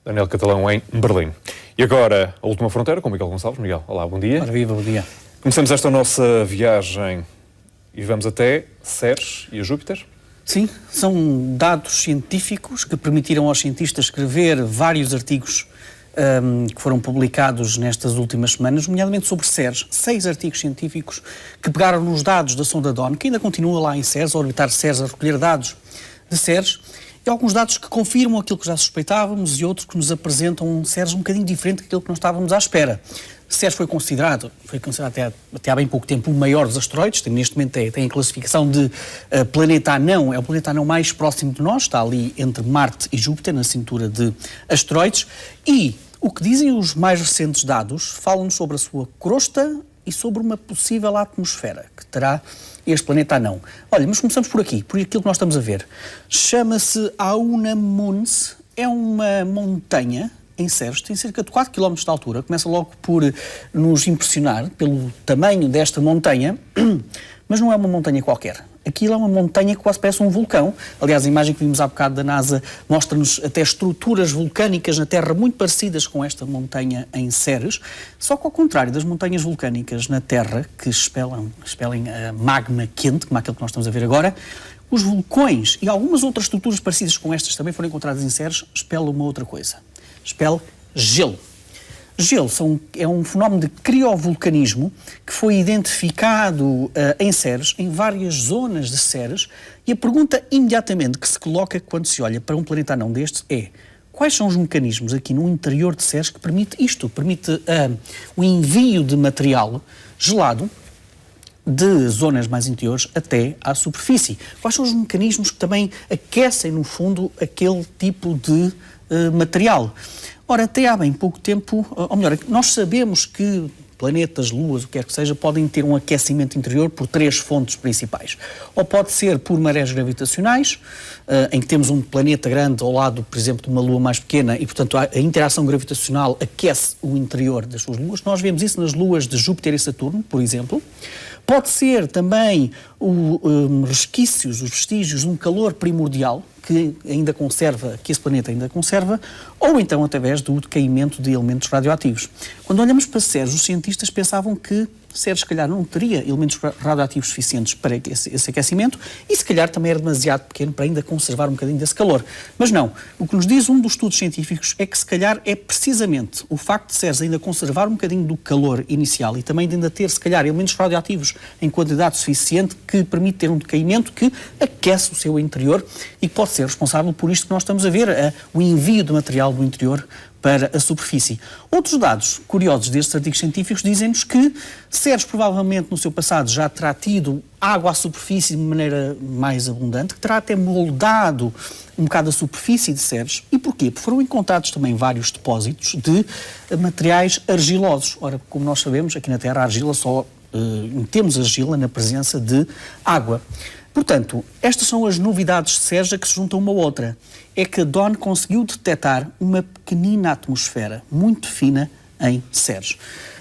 Daniel Catalão em Berlim. E agora, a última fronteira com Miguel Gonçalves. Miguel, olá, bom dia. Ora, viva, bom dia. Começamos esta nossa viagem e vamos até Ceres e a Júpiter. Sim, são dados científicos que permitiram aos cientistas escrever vários artigos que foram publicados nestas últimas semanas, nomeadamente sobre Ceres. 6 artigos científicos que pegaram nos dados da sonda Dawn, que ainda continua lá em Ceres, a orbitar Ceres, a recolher dados de Ceres, e alguns dados que confirmam aquilo que já suspeitávamos e outros que nos apresentam um Ceres um bocadinho diferente daquilo que nós estávamos à espera. Ceres foi considerado até há bem pouco tempo o maior dos asteroides, neste momento tem a classificação de planeta anão, é o planeta anão mais próximo de nós, está ali entre Marte e Júpiter, na cintura de asteroides, e o que dizem os mais recentes dados falam-nos sobre a sua crosta e sobre uma possível atmosfera que terá este planeta anão. Olha, mas começamos por aqui, por aquilo que nós estamos a ver. Chama-se Auna Mons, é uma montanha em Ceres, tem cerca de 4 km de altura, começa logo por nos impressionar pelo tamanho desta montanha, mas não é uma montanha qualquer. Aquilo é uma montanha que quase parece um vulcão. Aliás, a imagem que vimos há bocado da NASA mostra-nos até estruturas vulcânicas na Terra muito parecidas com esta montanha em Ceres, só que ao contrário das montanhas vulcânicas na Terra, que expelem magma quente, como aquele que nós estamos a ver agora, os vulcões e algumas outras estruturas parecidas com estas também foram encontradas em Ceres, expelam uma outra coisa. Expele gelo. Gelo é um fenómeno de criovulcanismo que foi identificado em Ceres, em várias zonas de Ceres, e a pergunta imediatamente que se coloca quando se olha para um planeta anão destes é: quais são os mecanismos aqui no interior de Ceres que permite isto? Permite o envio de material gelado de zonas mais interiores até à superfície. Quais são os mecanismos que também aquecem, no fundo, aquele tipo de material? Ora, até há bem pouco tempo, ou melhor, nós sabemos que planetas, luas, o que quer que seja, podem ter um aquecimento interior por 3 fontes principais. Ou pode ser por marés gravitacionais, em que temos um planeta grande ao lado, por exemplo, de uma lua mais pequena e, portanto, a interação gravitacional aquece o interior das suas luas. Nós vemos isso nas luas de Júpiter e Saturno, por exemplo. Pode ser também resquícios, os vestígios de um calor primordial que esse planeta ainda conserva, ou então através do decaimento de elementos radioativos. Quando olhamos para Ceres, os cientistas pensavam que Ceres, se calhar, não teria elementos radioativos suficientes para esse aquecimento e, se calhar, também era demasiado pequeno para ainda conservar um bocadinho desse calor. Mas não. O que nos diz um dos estudos científicos é que, se calhar, é precisamente o facto de Ceres ainda conservar um bocadinho do calor inicial e também de ainda ter, se calhar, elementos radioativos em quantidade suficiente que permite ter um decaimento que aquece o seu interior e que pode ser responsável por isto que nós estamos a ver, o envio de material do interior para a superfície. Outros dados curiosos destes artigos científicos dizem-nos que Ceres provavelmente no seu passado já terá tido água à superfície de maneira mais abundante, que terá até moldado um bocado a superfície de Ceres. E porquê? Porque foram encontrados também vários depósitos de materiais argilosos. Ora, como nós sabemos, aqui na Terra a argila temos argila na presença de água. Portanto, estas são as novidades de Ceres que se juntam uma à outra. É que a Dawn conseguiu detectar uma pequenina atmosfera, muito fina, em Ceres.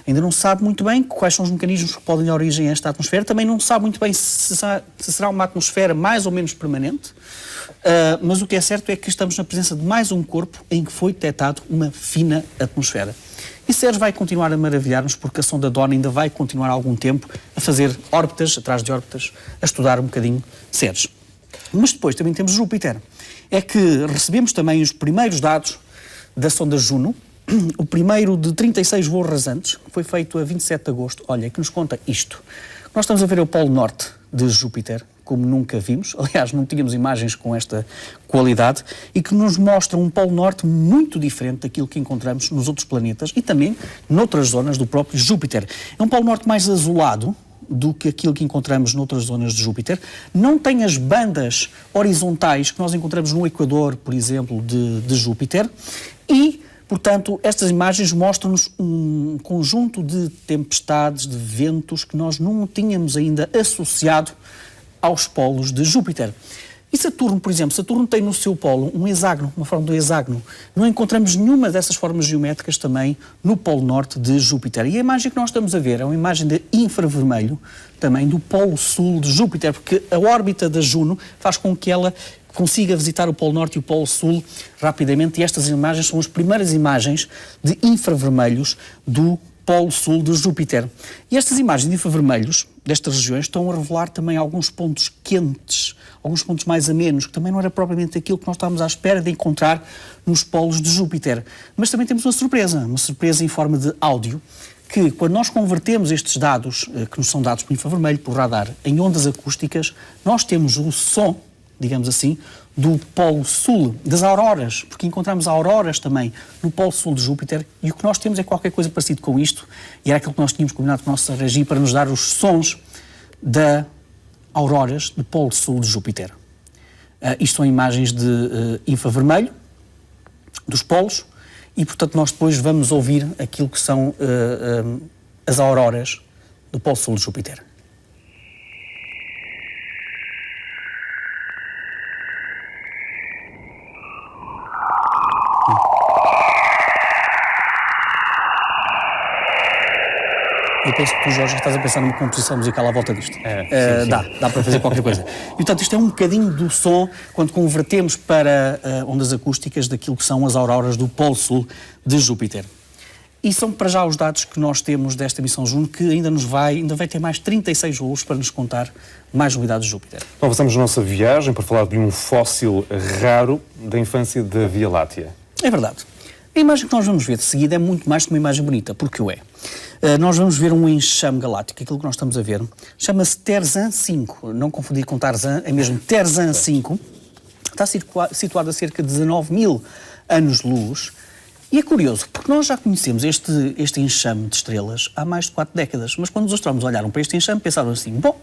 Ainda não se sabe muito bem quais são os mecanismos que podem dar origem a esta atmosfera, também não se sabe muito bem se será uma atmosfera mais ou menos permanente, mas o que é certo é que estamos na presença de mais um corpo em que foi detectado uma fina atmosfera. E Ceres vai continuar a maravilhar-nos porque a sonda Dawn ainda vai continuar algum tempo a fazer órbitas, atrás de órbitas, a estudar um bocadinho Ceres. Mas depois também temos Júpiter. É que recebemos também os primeiros dados da sonda Juno, o primeiro de 36 voos rasantes, que foi feito a 27 de agosto. Olha, que nos conta isto. Nós estamos a ver o Polo Norte de Júpiter, como nunca vimos. Aliás, não tínhamos imagens com esta qualidade e que nos mostra um Polo Norte muito diferente daquilo que encontramos nos outros planetas e também noutras zonas do próprio Júpiter. É um Polo Norte mais azulado do que aquilo que encontramos noutras zonas de Júpiter. Não tem as bandas horizontais que nós encontramos no Equador, por exemplo, de Júpiter e, portanto, estas imagens mostram-nos um conjunto de tempestades, de ventos que nós não tínhamos ainda associado aos polos de Júpiter. E Saturno, por exemplo, Saturno tem no seu polo um hexágono, uma forma do hexágono. Não encontramos nenhuma dessas formas geométricas também no polo norte de Júpiter. E a imagem que nós estamos a ver é uma imagem de infravermelho também do polo sul de Júpiter, porque a órbita da Juno faz com que ela consiga visitar o Polo Norte e o Polo Sul rapidamente, e estas imagens são as primeiras imagens de infravermelhos do Polo Sul de Júpiter. E estas imagens de infravermelhos destas regiões estão a revelar também alguns pontos quentes, alguns pontos mais amenos, que também não era propriamente aquilo que nós estávamos à espera de encontrar nos polos de Júpiter. Mas também temos uma surpresa em forma de áudio, que quando nós convertemos estes dados, que nos são dados por infravermelho, por radar, em ondas acústicas, nós temos o som, digamos assim, do Polo Sul, das auroras, porque encontramos auroras também no Polo Sul de Júpiter, e o que nós temos é qualquer coisa parecido com isto, e era aquilo que nós tínhamos combinado com a nossa regi para nos dar os sons das auroras do Polo Sul de Júpiter. Isto são imagens de infravermelho dos polos, e portanto nós depois vamos ouvir aquilo que são as auroras do Polo Sul de Júpiter. Eu penso que tu, Jorge, estás a pensar numa composição musical à volta disto. Sim. Dá para fazer qualquer coisa. E, portanto, isto é um bocadinho do som quando convertemos para ondas acústicas daquilo que são as auroras do Polo Sul de Júpiter. E são para já os dados que nós temos desta missão Juno, que ainda vai ter mais 36 voos para nos contar mais novidades de Júpiter. Então avançamos na nossa viagem para falar de um fóssil raro da infância da Via Láctea. É verdade. A imagem que nós vamos ver de seguida é muito mais que uma imagem bonita, porque o é. Nós vamos ver um enxame galáctico, aquilo que nós estamos a ver, chama-se Terzan 5, não confundir com Tarzan, é mesmo Terzan 5, está situado a cerca de 19 mil anos-luz, e é curioso, porque nós já conhecemos este enxame de estrelas há mais de 4 décadas, mas quando os astrónomos olharam para este enxame, pensaram assim, bom,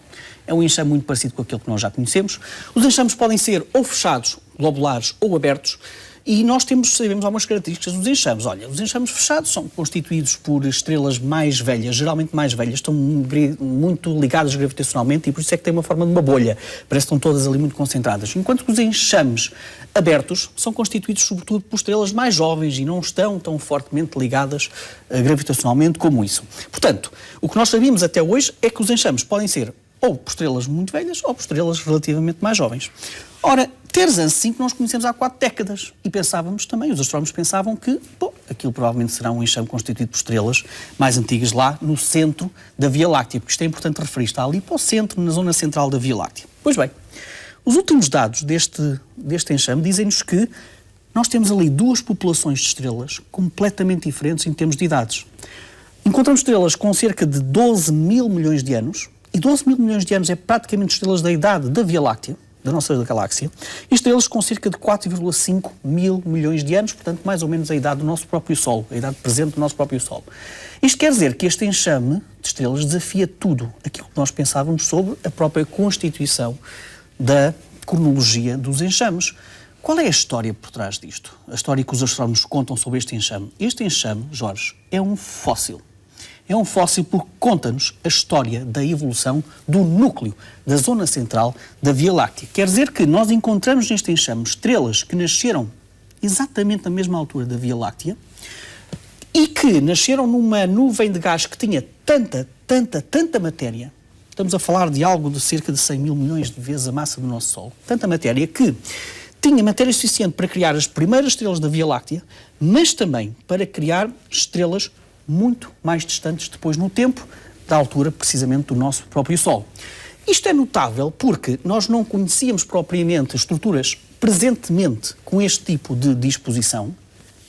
é um enxame muito parecido com aquele que nós já conhecemos. Os enxames podem ser ou fechados, globulares, ou abertos, e nós sabemos algumas características dos enxames. Olha, os enxames fechados são constituídos por estrelas mais velhas, geralmente mais velhas, estão muito ligadas gravitacionalmente e por isso é que têm uma forma de uma bolha. Parece que estão todas ali muito concentradas. Enquanto que os enxames abertos são constituídos sobretudo por estrelas mais jovens e não estão tão fortemente ligadas gravitacionalmente como isso. Portanto, o que nós sabíamos até hoje é que os enxames podem ser ou por estrelas muito velhas ou por estrelas relativamente mais jovens. Ora, Terzan 5 nós conhecemos há 4 décadas e pensávamos também, os astrónomos pensavam que, bom, aquilo provavelmente será um enxame constituído por estrelas mais antigas lá no centro da Via Láctea, porque isto é importante referir, está ali para o centro, na zona central da Via Láctea. Pois bem, os últimos dados deste enxame dizem-nos que nós temos ali duas populações de estrelas completamente diferentes em termos de idades. Encontramos estrelas com cerca de 12 mil milhões de anos, e 12 mil milhões de anos é praticamente estrelas da idade da Via Láctea, da nossa galáxia, e estrelas com cerca de 4,5 mil milhões de anos, portanto, mais ou menos a idade do nosso próprio Sol, a idade presente do nosso próprio Sol. Isto quer dizer que este enxame de estrelas desafia tudo aquilo que nós pensávamos sobre a própria constituição da cronologia dos enxames. Qual é a história por trás disto? A história que os astrónomos contam sobre este enxame? Este enxame, Jorge, é um fóssil. É um fóssil porque conta-nos a história da evolução do núcleo da zona central da Via Láctea. Quer dizer que nós encontramos neste enxame estrelas que nasceram exatamente na mesma altura da Via Láctea e que nasceram numa nuvem de gás que tinha tanta matéria. Estamos a falar de algo de cerca de 100 mil milhões de vezes a massa do nosso Sol. Tanta matéria que tinha matéria suficiente para criar as primeiras estrelas da Via Láctea, mas também para criar estrelas muito mais distantes depois no tempo, da altura precisamente do nosso próprio Sol. Isto é notável porque nós não conhecíamos propriamente estruturas presentemente com este tipo de disposição,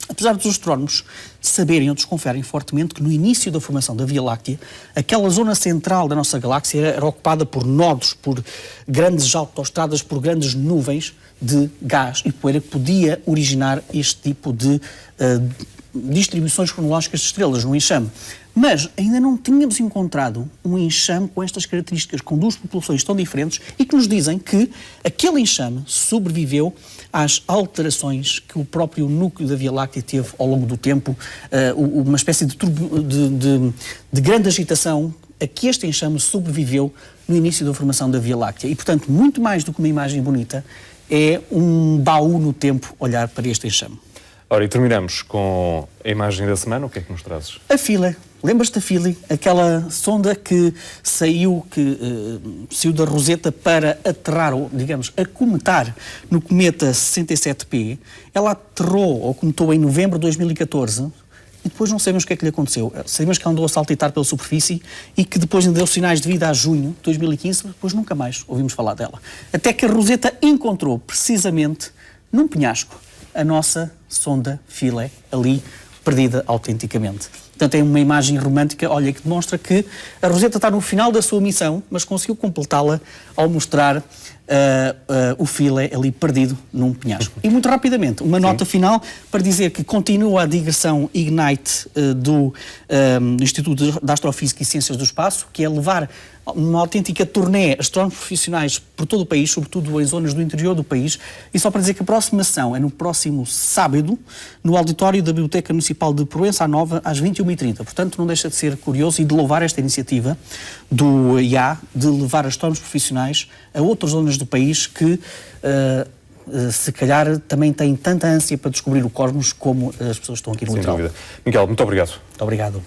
apesar dos astrónomos saberem ou desconfiarem fortemente que no início da formação da Via Láctea, aquela zona central da nossa galáxia era ocupada por nodos, por grandes autoestradas, por grandes nuvens de gás e poeira que podia originar este tipo de distribuições cronológicas de estrelas no enxame. Mas ainda não tínhamos encontrado um enxame com estas características, com duas populações tão diferentes e que nos dizem que aquele enxame sobreviveu às alterações que o próprio núcleo da Via Láctea teve ao longo do tempo, uma espécie de grande agitação a que este enxame sobreviveu no início da formação da Via Láctea. E, portanto, muito mais do que uma imagem bonita, é um baú no tempo olhar para este enxame. Ora, e terminamos com a imagem da semana. O que é que nos trazes? A Philae. Lembras-te da Philae? Aquela sonda que saiu da Roseta para aterrar, ou digamos, acometar no cometa 67P. Ela aterrou ou acometou em novembro de 2014 e depois não sabemos o que é que lhe aconteceu. Sabemos que ela andou a saltitar pela superfície e que depois deu sinais de vida a junho de 2015, depois nunca mais ouvimos falar dela. Até que a Roseta encontrou, precisamente, num penhasco, a nossa sonda Philae, ali, perdida autenticamente. Portanto, é uma imagem romântica, olha, que demonstra que a Roseta está no final da sua missão, mas conseguiu completá-la ao mostrar o Philae ali perdido num penhasco. E muito rapidamente, uma nota final para dizer que continua a digressão Ignite do Instituto de Astrofísica e Ciências do Espaço, que é levar uma autêntica turnê astrónomos profissionais por todo o país, sobretudo em zonas do interior do país, e só para dizer que a próxima sessão é no próximo sábado, no auditório da Biblioteca Municipal de Proença Nova, às 21h30. Portanto, não deixa de ser curioso e de louvar esta iniciativa do IA de levar astrónomos profissionais a outras zonas do país que, se calhar, também têm tanta ânsia para descobrir o cosmos como as pessoas que estão aqui no litoral. Sem dúvida. Miguel, muito obrigado. Muito obrigado.